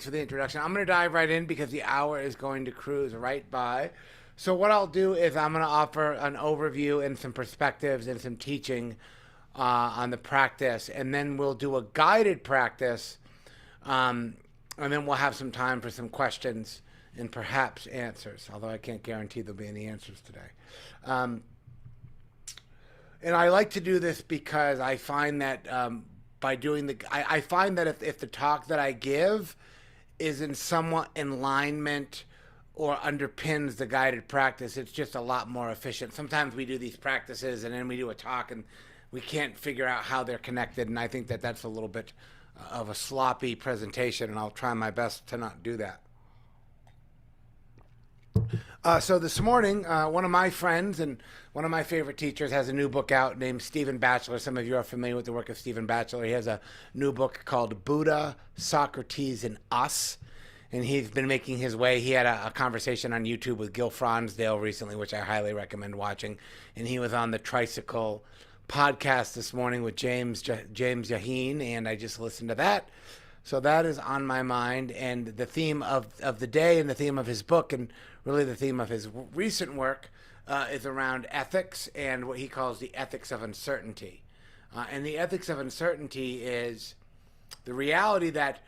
For the introduction. I'm going to dive right in because the hour is going to cruise right by. So, what I'll do is I'm going to offer an overview and some perspectives and some teaching on the practice, and then we'll do a guided practice, um, and then we'll have some time for some questions and perhaps answers, although I can't guarantee there'll be any answers today. Um, and I like to do this because I find that by doing I find that if the talk that I give is in somewhat alignment or underpins the guided practice, it's just a lot more efficient. Sometimes we do these practices and then we do a talk and we can't figure out how they're connected, and I think that that's a little bit of a sloppy presentation, and I'll try my best to not do that. So this morning, one of my friends and one of my favorite teachers has a new book out named Stephen Batchelor. Some of you are familiar with the work of Stephen Batchelor. He has a new book called Buddha, Socrates, and Us. And he's been making his way. He had a conversation on YouTube with Gil Fronsdale recently, which I highly recommend watching. And he was on the Tricycle podcast this morning with James Yaheen, and I just listened to that. So that is on my mind, and the theme of the day and the theme of his book and really the theme of his recent work is around ethics and what he calls the ethics of uncertainty. And the ethics of uncertainty is the reality that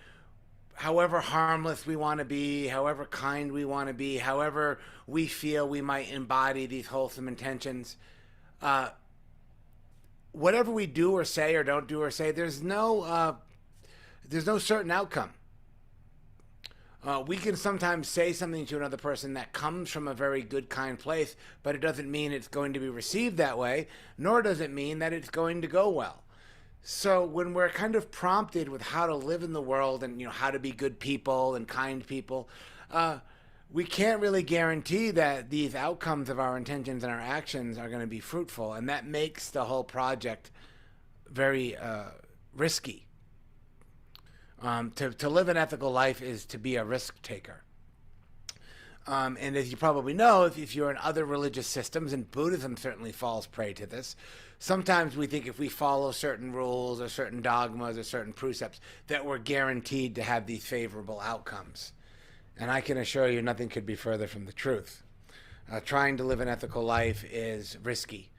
however harmless we want to be, however kind we want to be, however we feel we might embody these wholesome intentions, whatever we do or say or don't do or say, there's no certain outcome. We can sometimes say something to another person that comes from a very good, kind place, but it doesn't mean it's going to be received that way, nor does it mean that it's going to go well. So when we're kind of prompted with how to live in the world and how to be good people and kind people, we can't really guarantee that these outcomes of our intentions and our actions are going to be fruitful, and that makes the whole project very risky. To live an ethical life is to be a risk taker. And as you probably know, if you're in other religious systems, and Buddhism certainly falls prey to this, sometimes we think if we follow certain rules or certain dogmas or certain precepts that we're guaranteed to have these favorable outcomes. And I can assure you nothing could be further from the truth. Trying to live an ethical life is risky.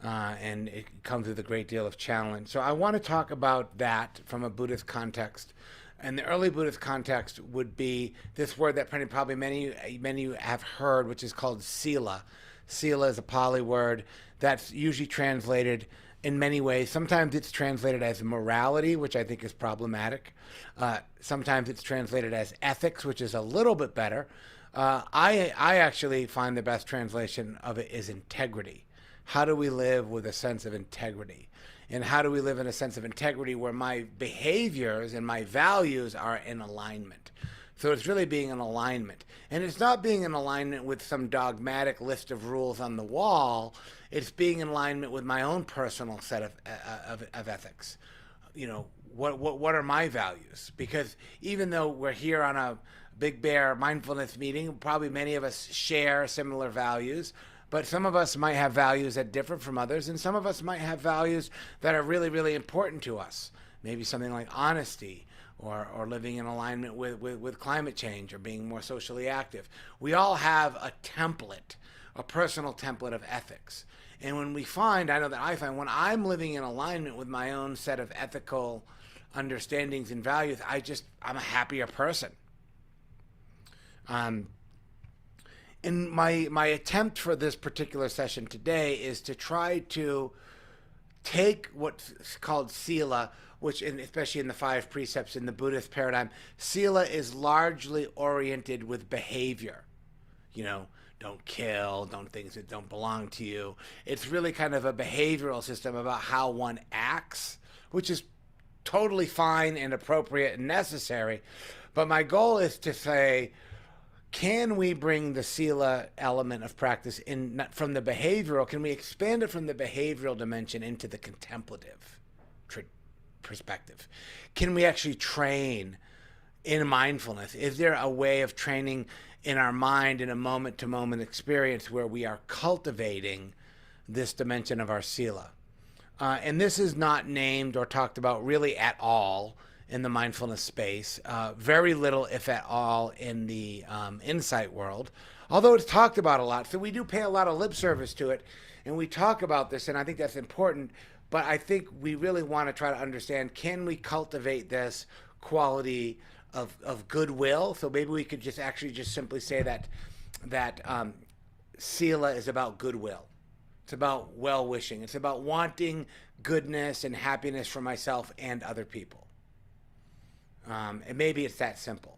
And it comes with a great deal of challenge. So I want to talk about that from a Buddhist context. And the early Buddhist context would be this word that probably many of you have heard, which is called sila. Sila is a Pali word that's usually translated in many ways. Sometimes it's translated as morality, which I think is problematic. Sometimes it's translated as ethics, which is a little bit better. I actually find the best translation of it is integrity. How do we live with a sense of integrity? And how do we live in a sense of integrity where my behaviors and my values are in alignment? So it's really being in alignment. And it's not being in alignment with some dogmatic list of rules on the wall. It's being in alignment with my own personal set of ethics. What are my values? Because even though we're here on a Big Bear mindfulness meeting, probably many of us share similar values. But some of us might have values that differ from others, and some of us might have values that are really, really important to us. Maybe something like honesty, or living in alignment with climate change, or being more socially active. We all have a template, a personal template of ethics. And when I find when I'm living in alignment with my own set of ethical understandings and values, I'm a happier person. And my attempt for this particular session today is to try to take what's called sila, which especially in the 5 precepts in the Buddhist paradigm, sila is largely oriented with behavior. Don't kill, don't things that don't belong to you. It's really kind of a behavioral system about how one acts, which is totally fine and appropriate and necessary. But my goal is to say, can we bring the sila element of practice in from the behavioral? Can we expand it from the behavioral dimension into the contemplative perspective? Can we actually train in mindfulness? Is there a way of training in our mind in a moment-to-moment experience where we are cultivating this dimension of our sila? And this is not named or talked about really at all in the mindfulness space, very little, if at all, in the insight world, although it's talked about a lot. So we do pay a lot of lip service to it, and we talk about this, and I think that's important. But I think we really want to try to understand, can we cultivate this quality of goodwill? So maybe we could just simply say that sila is about goodwill. It's about well wishing. It's about wanting goodness and happiness for myself and other people. And maybe it's that simple.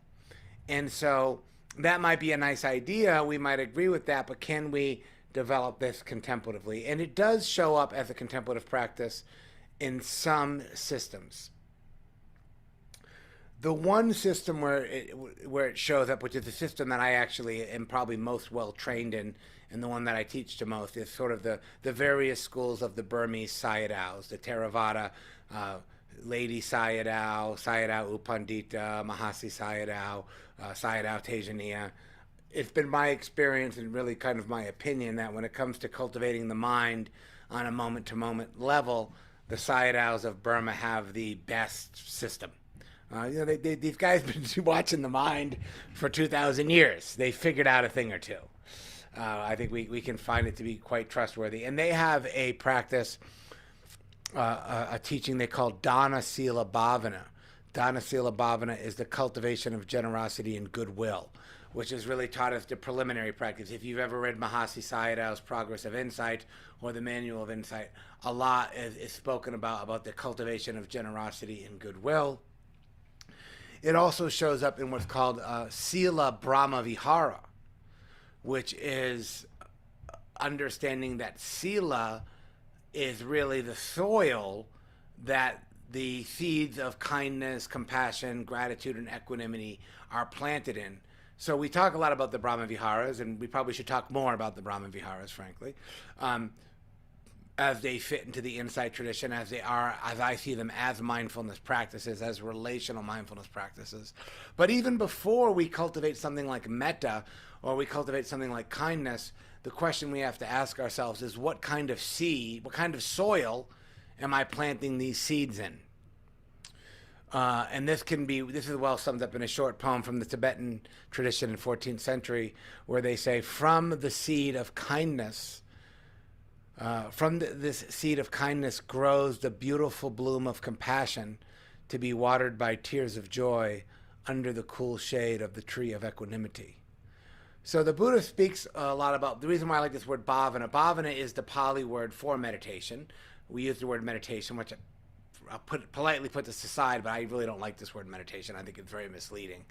And so that might be a nice idea. We might agree with that, but can we develop this contemplatively? And it does show up as a contemplative practice in some systems. The one system where it shows up, which is the system that I actually am probably most well trained in, and the one that I teach to most, is sort of the various schools of the Burmese Sayadaws, the Theravada, Lady Sayadaw, Sayadaw U Pandita, Mahasi Sayadaw, Sayadaw Tejaniya. It's been my experience and really kind of my opinion that when it comes to cultivating the mind on a moment-to-moment level, the Sayadaws of Burma have the best system. These guys have been watching the mind for 2,000 years. They figured out a thing or two. I think we can find it to be quite trustworthy. And they have a practice, a teaching they call Dana Sila Bhavana. Dana Sila Bhavana is the cultivation of generosity and goodwill, which is really taught as the preliminary practice. If you've ever read Mahasi Sayadaw's Progress of Insight or the Manual of Insight, a lot is spoken about the cultivation of generosity and goodwill. It also shows up in what's called Sila Brahma Vihara, which is understanding that Sila is really the soil that the seeds of kindness, compassion, gratitude, and equanimity are planted in. So we talk a lot about the Brahma Viharas, and we probably should talk more about the Brahma Viharas, frankly, as they fit into the insight tradition, as they are, as I see them, as mindfulness practices, as relational mindfulness practices. But even before we cultivate something like metta, or we cultivate something like kindness, the question we have to ask ourselves is, what kind of seed, what kind of soil am I planting these seeds in? And this is well summed up in a short poem from the Tibetan tradition in 14th century, where they say, from the seed of kindness, this seed of kindness grows the beautiful bloom of compassion, to be watered by tears of joy under the cool shade of the tree of equanimity. So the Buddha speaks a lot about, the reason why I like this word bhavana. Bhavana is the Pali word for meditation. We use the word meditation, which I'll politely put this aside, but I really don't like this word meditation. I think it's very misleading.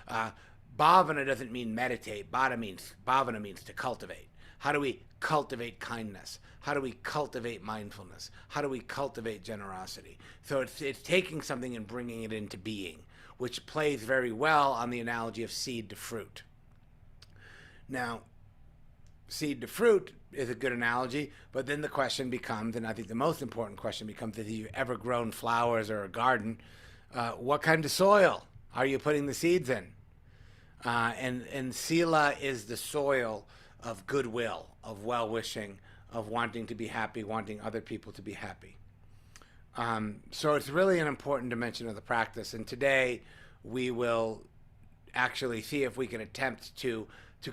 Bhavana doesn't mean meditate. Bhavana means to cultivate. How do we cultivate kindness? How do we cultivate mindfulness? How do we cultivate generosity? So it's taking something and bringing it into being, which plays very well on the analogy of seed to fruit. Now, seed to fruit is a good analogy, but then the question becomes, and I think the most important question becomes, if you've ever grown flowers or a garden, what kind of soil are you putting the seeds in? And sila is the soil of goodwill, of well-wishing, of wanting to be happy, wanting other people to be happy. So it's really an important dimension of the practice. And today we will actually see if we can attempt to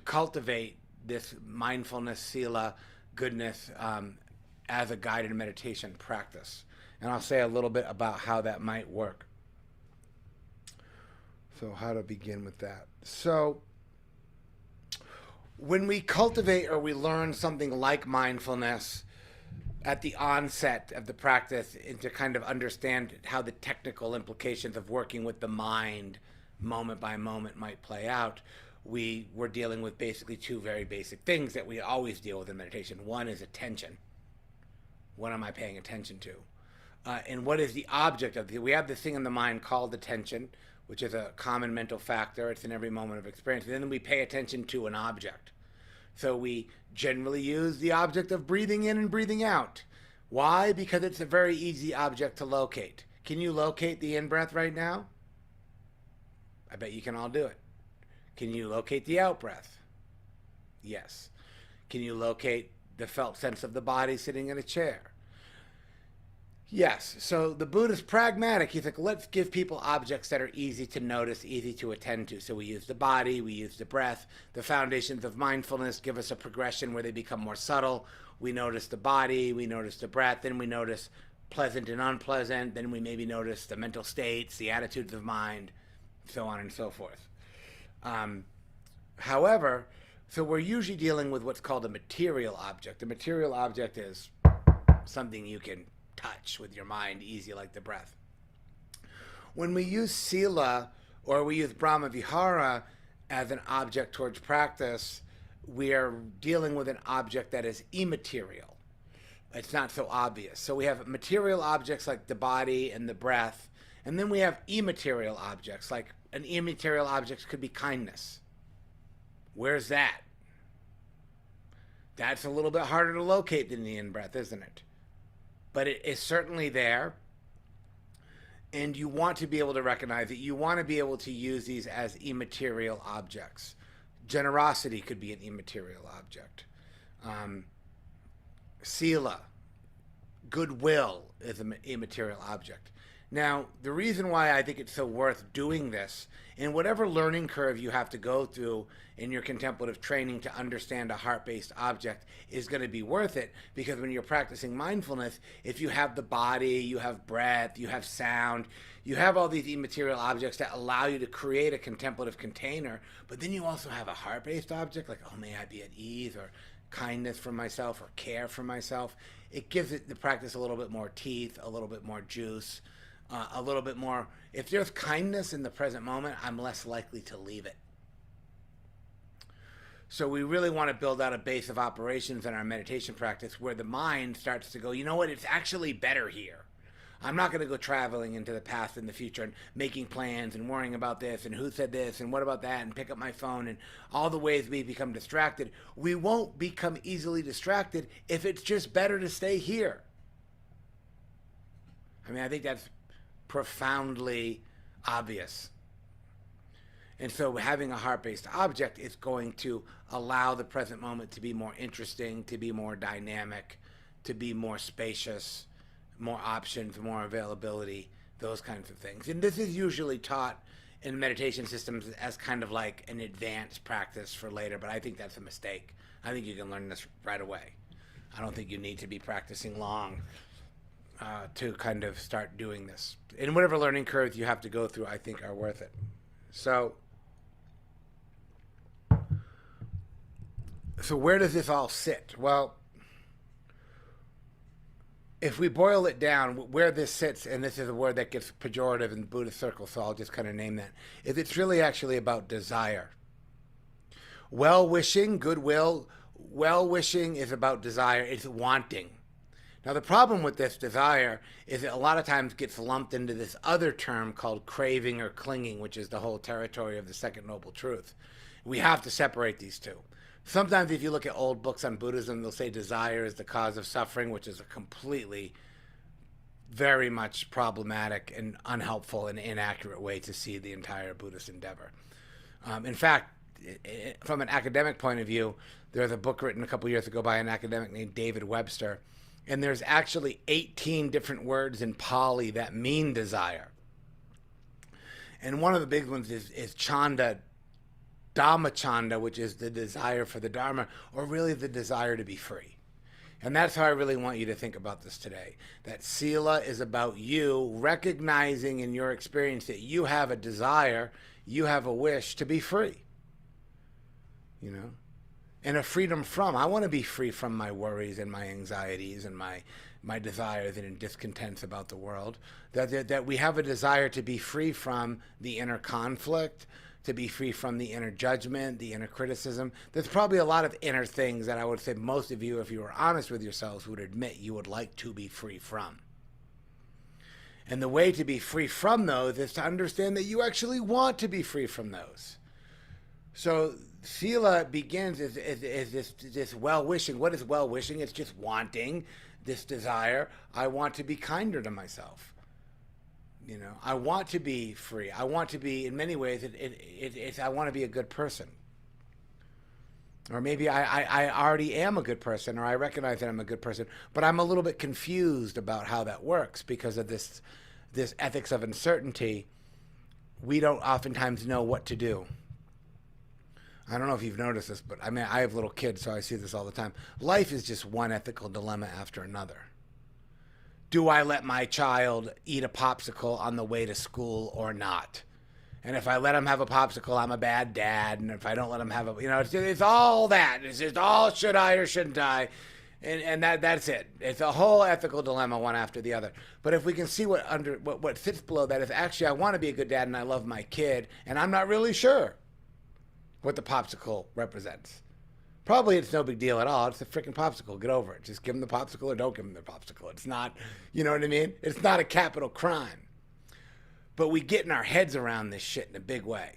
cultivate this mindfulness, sila, goodness, as a guided meditation practice. And I'll say a little bit about how that might work. So how to begin with that. So when we cultivate or we learn something like mindfulness at the onset of the practice, and to kind of understand how the technical implications of working with the mind moment by moment might play out, we're dealing with basically two very basic things that we always deal with in meditation. One is attention. What am I paying attention to? And what is the object of it? We have this thing in the mind called attention, which is a common mental factor. It's in every moment of experience. And then we pay attention to an object. So we generally use the object of breathing in and breathing out. Why? Because it's a very easy object to locate. Can you locate the in-breath right now? I bet you can all do it. Can you locate the out-breath? Yes. Can you locate the felt sense of the body sitting in a chair? Yes. So the Buddha's pragmatic. He's like, let's give people objects that are easy to notice, easy to attend to. So we use the body, we use the breath. The foundations of mindfulness give us a progression where they become more subtle. We notice the body, we notice the breath, then we notice pleasant and unpleasant. Then we maybe notice the mental states, the attitudes of mind, so on and so forth. Um, However, so we're usually dealing with what's called a material object. A material object is something you can touch with your mind, easy like the breath. When we use sila or we use Brahma Vihara as an object towards practice, we are dealing with an object that is immaterial. It's not so obvious. So we have material objects like the body and the breath, and then we have immaterial objects, like an immaterial object could be kindness. Where's that? That's a little bit harder to locate than the in-breath, isn't it? But it is certainly there. And you want to be able to recognize it. You want to be able to use these as immaterial objects. Generosity could be an immaterial object. Sila, goodwill, is an immaterial object. Now, the reason why I think it's so worth doing this, in whatever learning curve you have to go through in your contemplative training to understand a heart-based object, is going to be worth it, because when you're practicing mindfulness, if you have the body, you have breath, you have sound, you have all these immaterial objects that allow you to create a contemplative container, but then you also have a heart-based object, like, oh, may I be at ease, or kindness for myself, or care for myself. It gives it the practice a little bit more teeth, a little bit more juice, a little bit more. If there's kindness in the present moment, I'm less likely to leave it. So we really want to build out a base of operations in our meditation practice where the mind starts to go, you know what, it's actually better here. I'm not going to go traveling into the past and the future and making plans and worrying about this and who said this and what about that and pick up my phone and all the ways we become distracted. We won't become easily distracted if it's just better to stay here. I mean, I think that's profoundly obvious. And so having a heart-based object is going to allow the present moment to be more interesting, to be more dynamic, to be more spacious, more options, more availability, those kinds of things. And this is usually taught in meditation systems as kind of like an advanced practice for later, but I think that's a mistake. I think you can learn this right away. I don't think you need to be practicing long to kind of start doing this. And whatever learning curves you have to go through, I think are worth it. So where does this all sit? Well, if we boil it down, where this sits, and this is a word that gets pejorative in Buddhist circles, so I'll just kind of name that, is it's really actually about desire. Well-wishing, goodwill, well-wishing is about desire. It's wanting. Now, the problem with this desire is it a lot of times gets lumped into this other term called craving or clinging, which is the whole territory of the Second Noble Truth. We have to separate these two. Sometimes if you look at old books on Buddhism, they'll say desire is the cause of suffering, which is a completely, very much problematic and unhelpful and inaccurate way to see the entire Buddhist endeavor. In fact, from an academic point of view, there's a book written a couple years ago by an academic named David Webster, and there's actually 18 different words in Pali that mean desire. And one of the big ones is chanda, Dhammachanda, which is the desire for the Dharma, or really the desire to be free. And that's how I really want you to think about this today. That Sila is about you recognizing in your experience that you have a desire, you have a wish to be free. You know? And a freedom from. I want to be free from my worries and my anxieties and my desires and discontents about the world. That we have a desire to be free from the inner conflict, to be free from the inner judgment, the inner criticism. There's probably a lot of inner things that I would say most of you, if you were honest with yourselves, would admit you would like to be free from. And the way to be free from those is to understand that you actually want to be free from those. So Sila begins as this well-wishing. What is well-wishing? It's just wanting, this desire. I want to be kinder to myself. You know, I want to be free. I want to be, in many ways, I want to be a good person. Or maybe I already am a good person, or I recognize that I'm a good person, but I'm a little bit confused about how that works because of this ethics of uncertainty. We don't oftentimes know what to do. I don't know if you've noticed this, but I mean, I have little kids, so I see this all the time. Life is just one ethical dilemma after another. Do I let my child eat a popsicle on the way to school or not? And if I let him have a popsicle, I'm a bad dad. And if I don't let him have a, it's all that. It's just all should I or shouldn't I? And that's it. It's a whole ethical dilemma, one after the other. But if we can see what sits below that is actually I want to be a good dad and I love my kid, and I'm not really sure what the popsicle represents. Probably it's no big deal at all. It's a freaking popsicle. Get over it. Just give them the popsicle or don't give them the popsicle. It's not, you know what I mean? It's not a capital crime. But we get in our heads around this shit in a big way.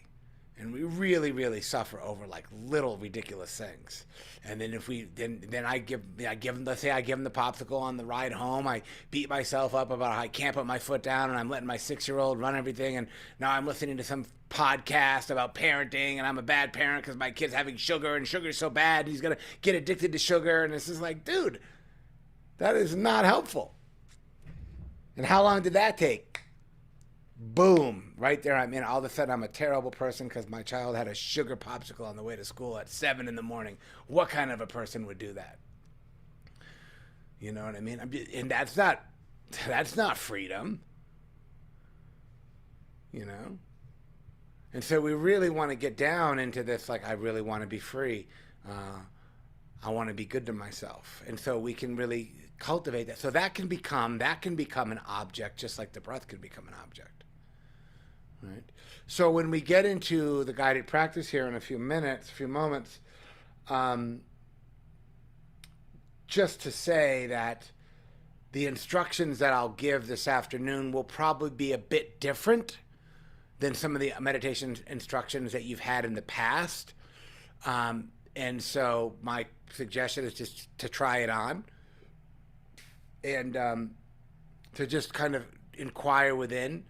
And we really, really suffer over like little ridiculous things. And then if we then I give them, let's say I give them the popsicle on the ride home. I beat myself up about how I can't put my foot down and I'm letting my 6-year-old run everything. And now I'm listening to some podcast about parenting and I'm a bad parent because my kid's having sugar and sugar's so bad. He's going to get addicted to sugar. And it's just like, dude, that is not helpful. And how long did that take? Boom, right there. I mean, all of a sudden I'm a terrible person because my child had a sugar popsicle on the way to school at 7 in the morning. What kind of a person would do that? You know what I mean? And that's not freedom, you know? And so we really want to get down into this, like, I really want to be free. I want to be good to myself. And so we can really cultivate that. So that can become an object, just like the breath can become an object. Right. So when we get into the guided practice here in a few moments, just to say that the instructions that I'll give this afternoon will probably be a bit different than some of the meditation instructions that you've had in the past. And so my suggestion is just to try it on and to just kind of inquire within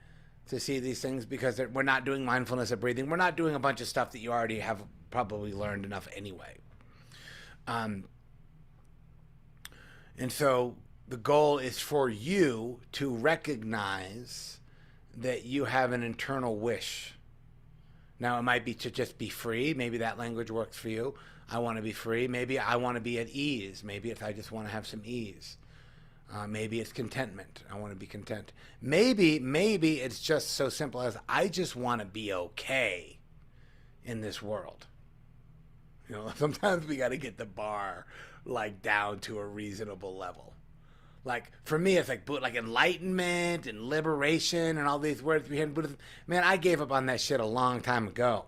to see these things, because we're not doing mindfulness of breathing. We're not doing a bunch of stuff that you already have probably learned enough anyway. And so the goal is for you to recognize that you have an internal wish. Now, it might be to just be free. Maybe that language works for you. I want to be free. Maybe I want to be at ease. Maybe it's I just want to have some ease. Maybe it's contentment. I want to be content. Maybe it's just so simple as I just want to be okay in this world. You know, sometimes we got to get the bar like down to a reasonable level. Like for me, it's like enlightenment and liberation and all these words behind Buddhism. Man, I gave up on that shit a long time ago.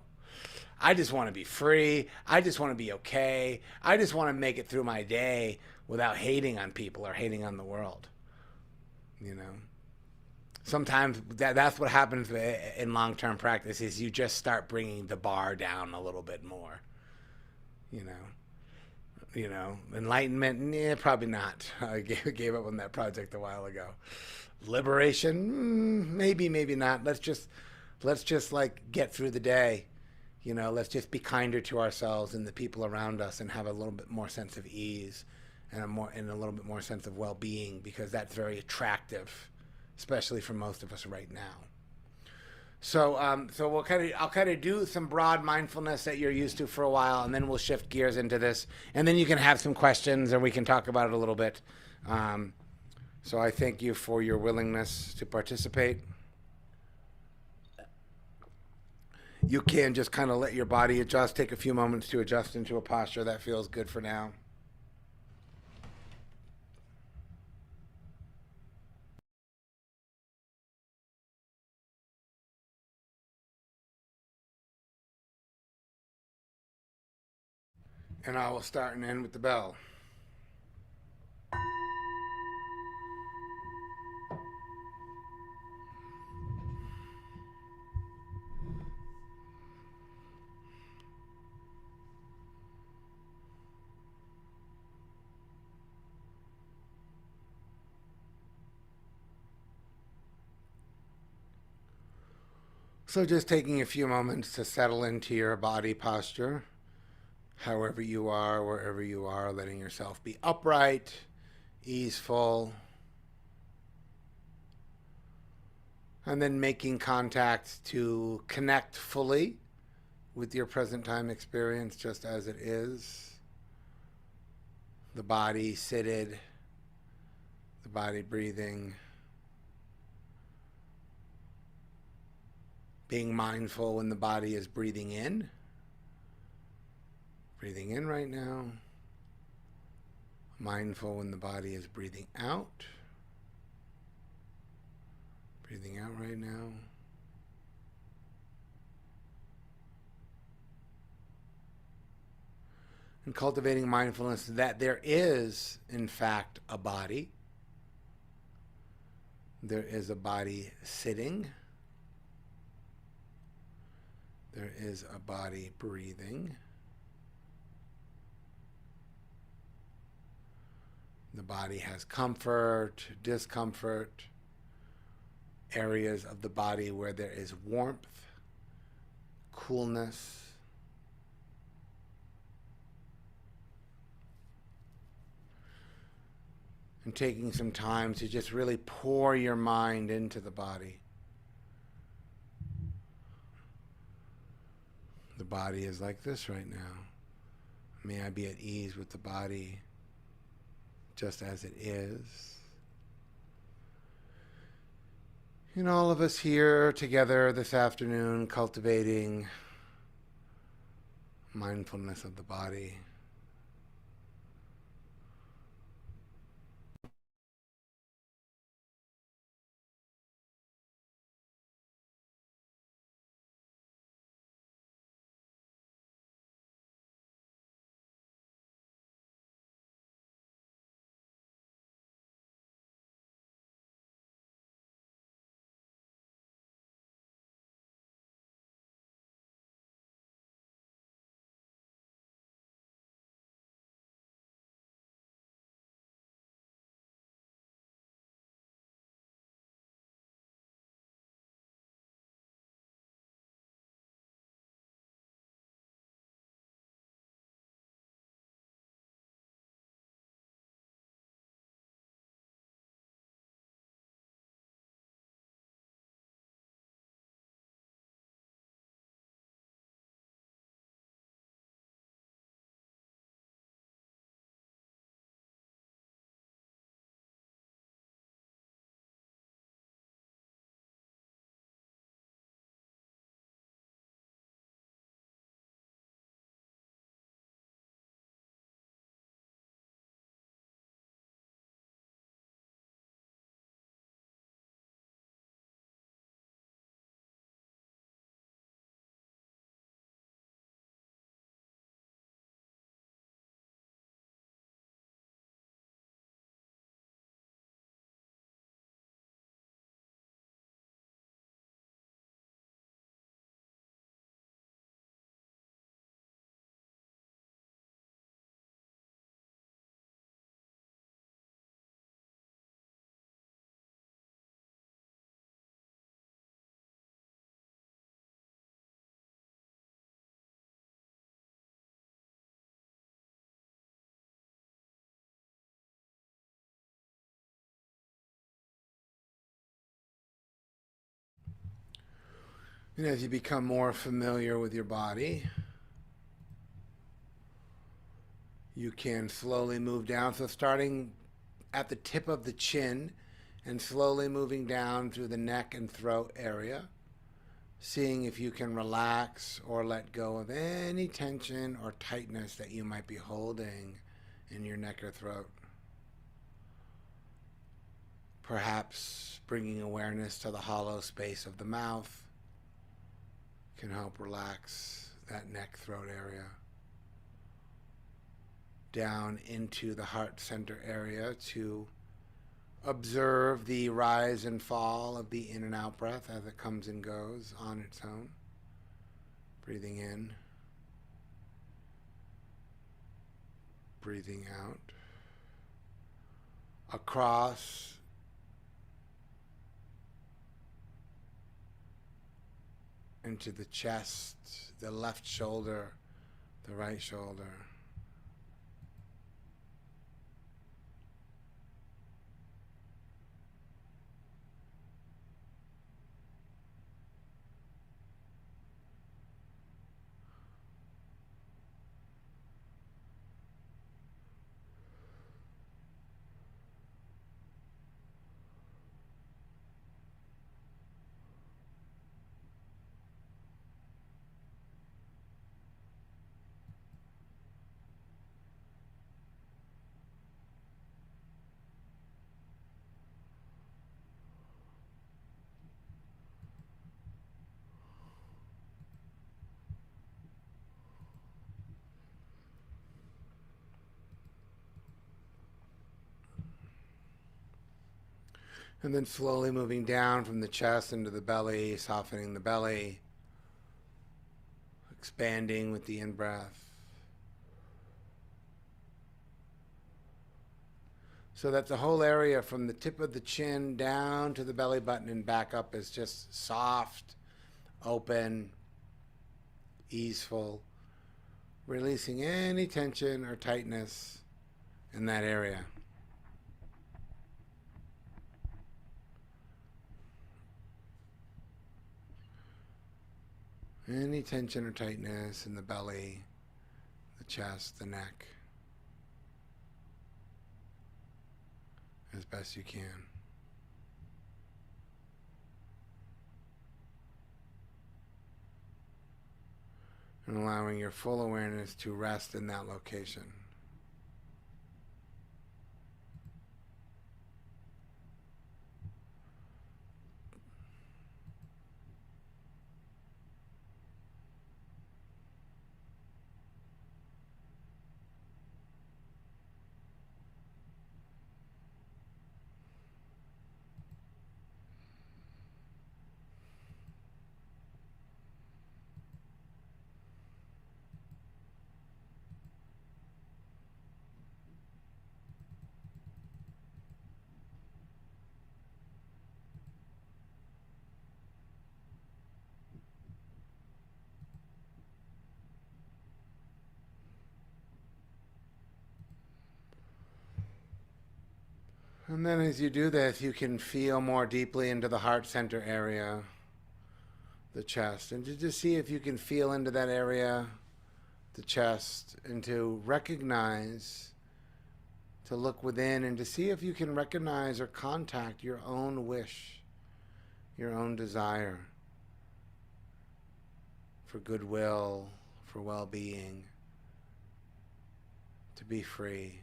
I just want to be free. I just want to be okay. I just want to make it through my day without hating on people or hating on the world. You know, sometimes that's what happens in long-term practice is you just start bringing the bar down a little bit more. You know, enlightenment, probably not. I gave up on that project a while ago. Liberation, maybe not. Let's just like get through the day. You know, let's just be kinder to ourselves and the people around us and have a little bit more sense of ease and a little bit more sense of well-being, because that's very attractive, especially for most of us right now. So I'll kind of do some broad mindfulness that you're used to for a while, and then we'll shift gears into this, and then you can have some questions and we can talk about it a little bit. So I thank you for your willingness to participate. You can just kind of let your body adjust, take a few moments to adjust into a posture that feels good for now. And I will start and end with the bell. So just taking a few moments to settle into your body posture. However you are, wherever you are, letting yourself be upright, easeful, and then making contact to connect fully with your present time experience just as it is. The body seated, the body breathing, being mindful when the body is breathing in right now, mindful when the body is breathing out right now. And cultivating mindfulness that there is, in fact, a body. There is a body sitting. There is a body breathing. The body has comfort, discomfort, areas of the body where there is warmth, coolness. And taking some time to just really pour your mind into the body. The body is like this right now. May I be at ease with the body just as it is. And all of us here together this afternoon cultivating mindfulness of the body. And as you become more familiar with your body, you can slowly move down. So starting at the tip of the chin and slowly moving down through the neck and throat area, seeing if you can relax or let go of any tension or tightness that you might be holding in your neck or throat. Perhaps bringing awareness to the hollow space of the mouth can help relax that neck throat area. Down into the heart center area to observe the rise and fall of the in and out breath as it comes and goes on its own. Breathing in, breathing out. Across into the chest, the left shoulder, the right shoulder. And then slowly moving down from the chest into the belly, softening the belly, expanding with the in-breath. So that the whole area from the tip of the chin down to the belly button and back up is just soft, open, easeful, releasing any tension or tightness in that area. Any tension or tightness in the belly, the chest, the neck, as best you can. And allowing your full awareness to rest in that location. And then as you do this, you can feel more deeply into the heart center area, the chest, and to just see if you can feel into that area, the chest, and to recognize, to look within and to see if you can recognize or contact your own wish, your own desire for goodwill, for well-being, to be free,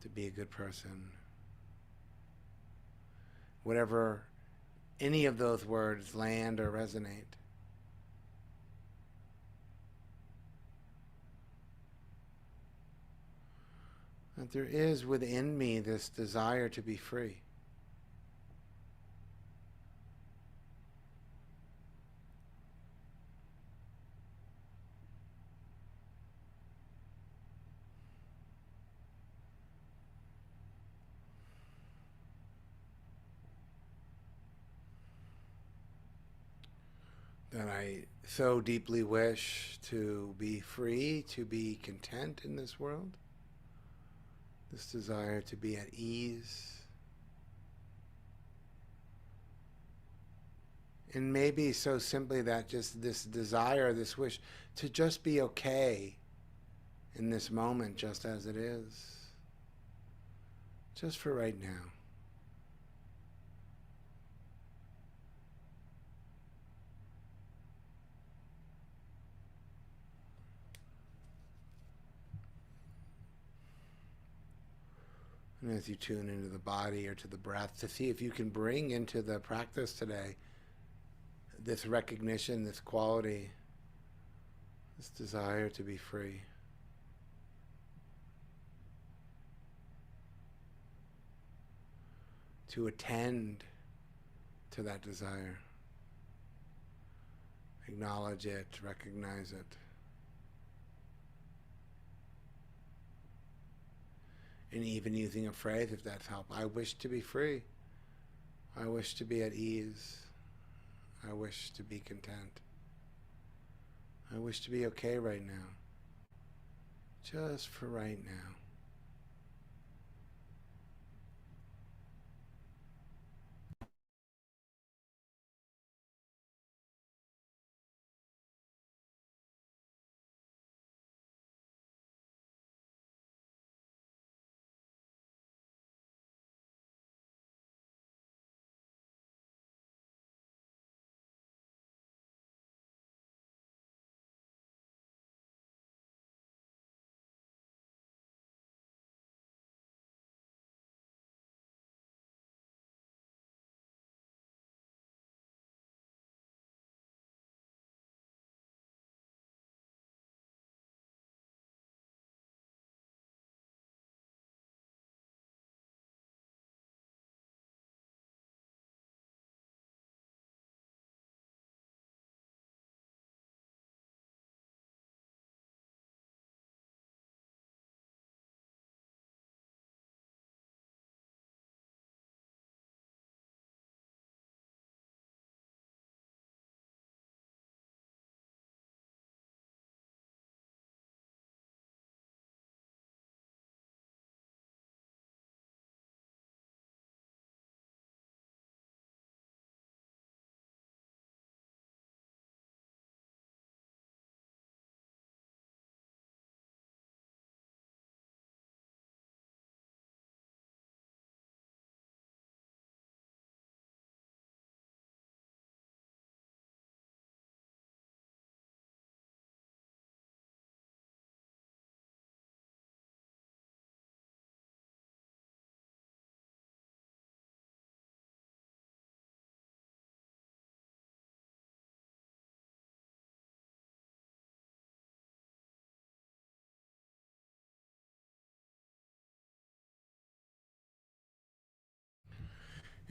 to be a good person. Whatever any of those words land or resonate. That there is within me this desire to be free. That I so deeply wish to be free, to be content in this world. This desire to be at ease. And maybe so simply that just this desire, this wish to just be okay in this moment just as it is. Just for right now. And as you tune into the body or to the breath, to see if you can bring into the practice today this recognition, this quality, this desire to be free. To attend to that desire. Acknowledge it, recognize it. And even using a phrase if that's helpful. I wish to be free. I wish to be at ease. I wish to be content. I wish to be okay right now. Just for right now.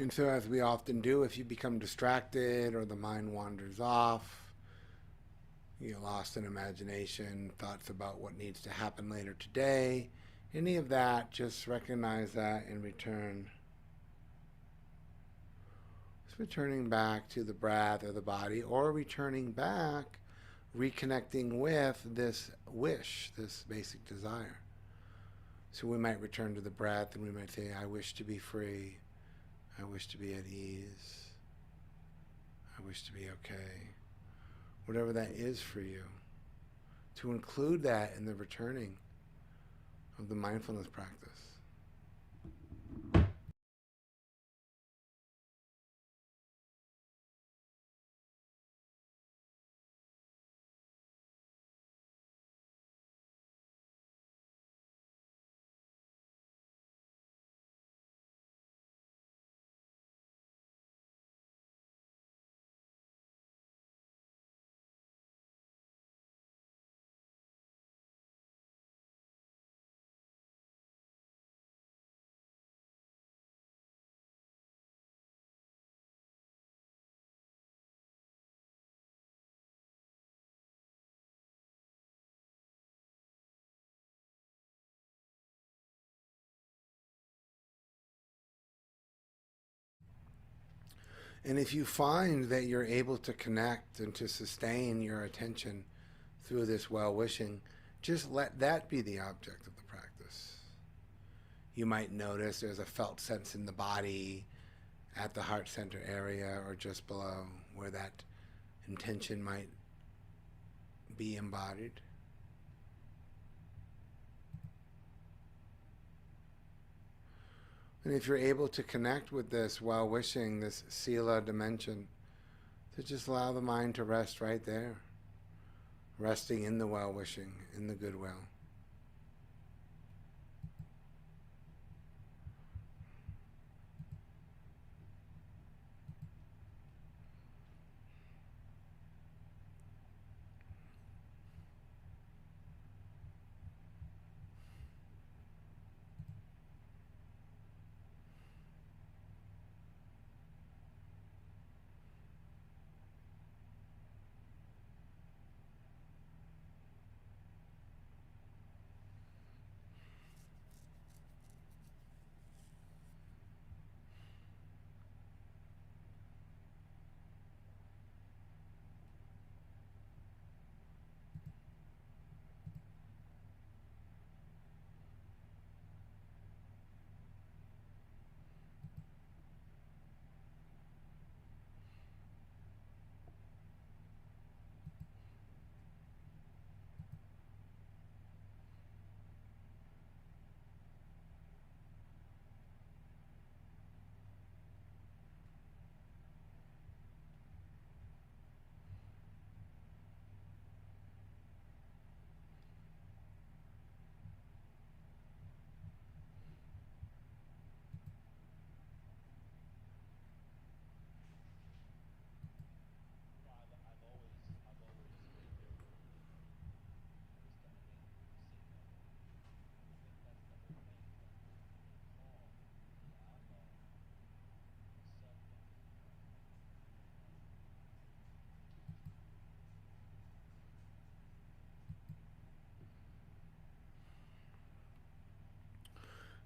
And so, as we often do, if you become distracted or the mind wanders off, you're lost in imagination, thoughts about what needs to happen later today, any of that, just recognize that and return. Just returning back to the breath or the body, or returning back, reconnecting with this wish, this basic desire. So we might return to the breath and we might say, I wish to be free. I wish to be at ease. I wish to be okay. Whatever that is for you. To include that in the returning of the mindfulness practice. And if you find that you're able to connect and to sustain your attention through this well-wishing, just let that be the object of the practice. You might notice there's a felt sense in the body at the heart center area or just below where that intention might be embodied. And if you're able to connect with this well-wishing, this sila dimension, to just allow the mind to rest right there, resting in the well-wishing, in the goodwill.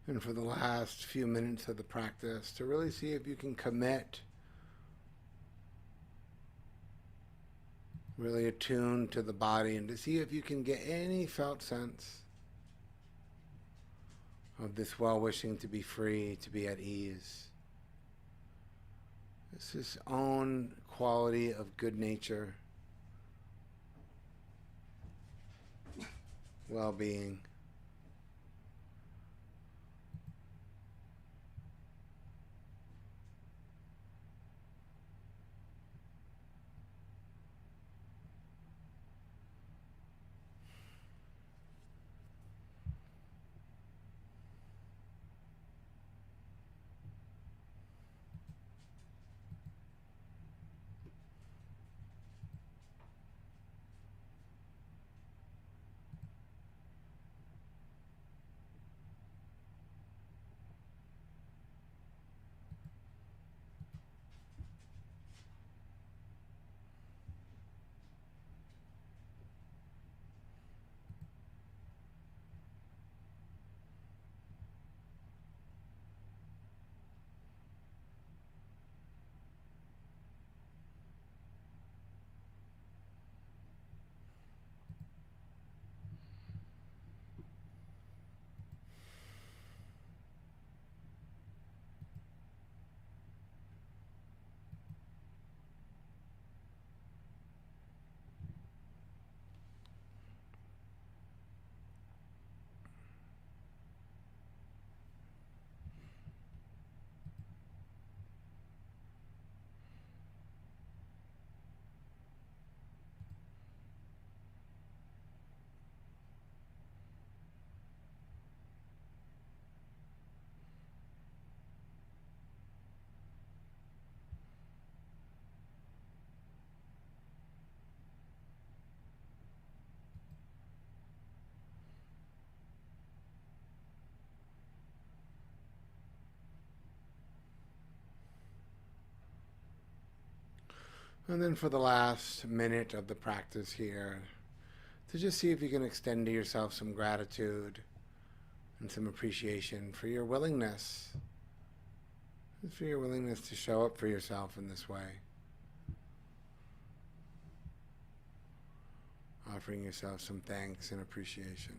And for the last few minutes of the practice, to really see if you can commit, really attune to the body, and to see if you can get any felt sense of this well-wishing to be free, to be at ease. This is own quality of good nature, well-being. And then for the last minute of the practice here, to just see if you can extend to yourself some gratitude and some appreciation for your willingness, for your willingness to show up for yourself in this way. Offering yourself some thanks and appreciation.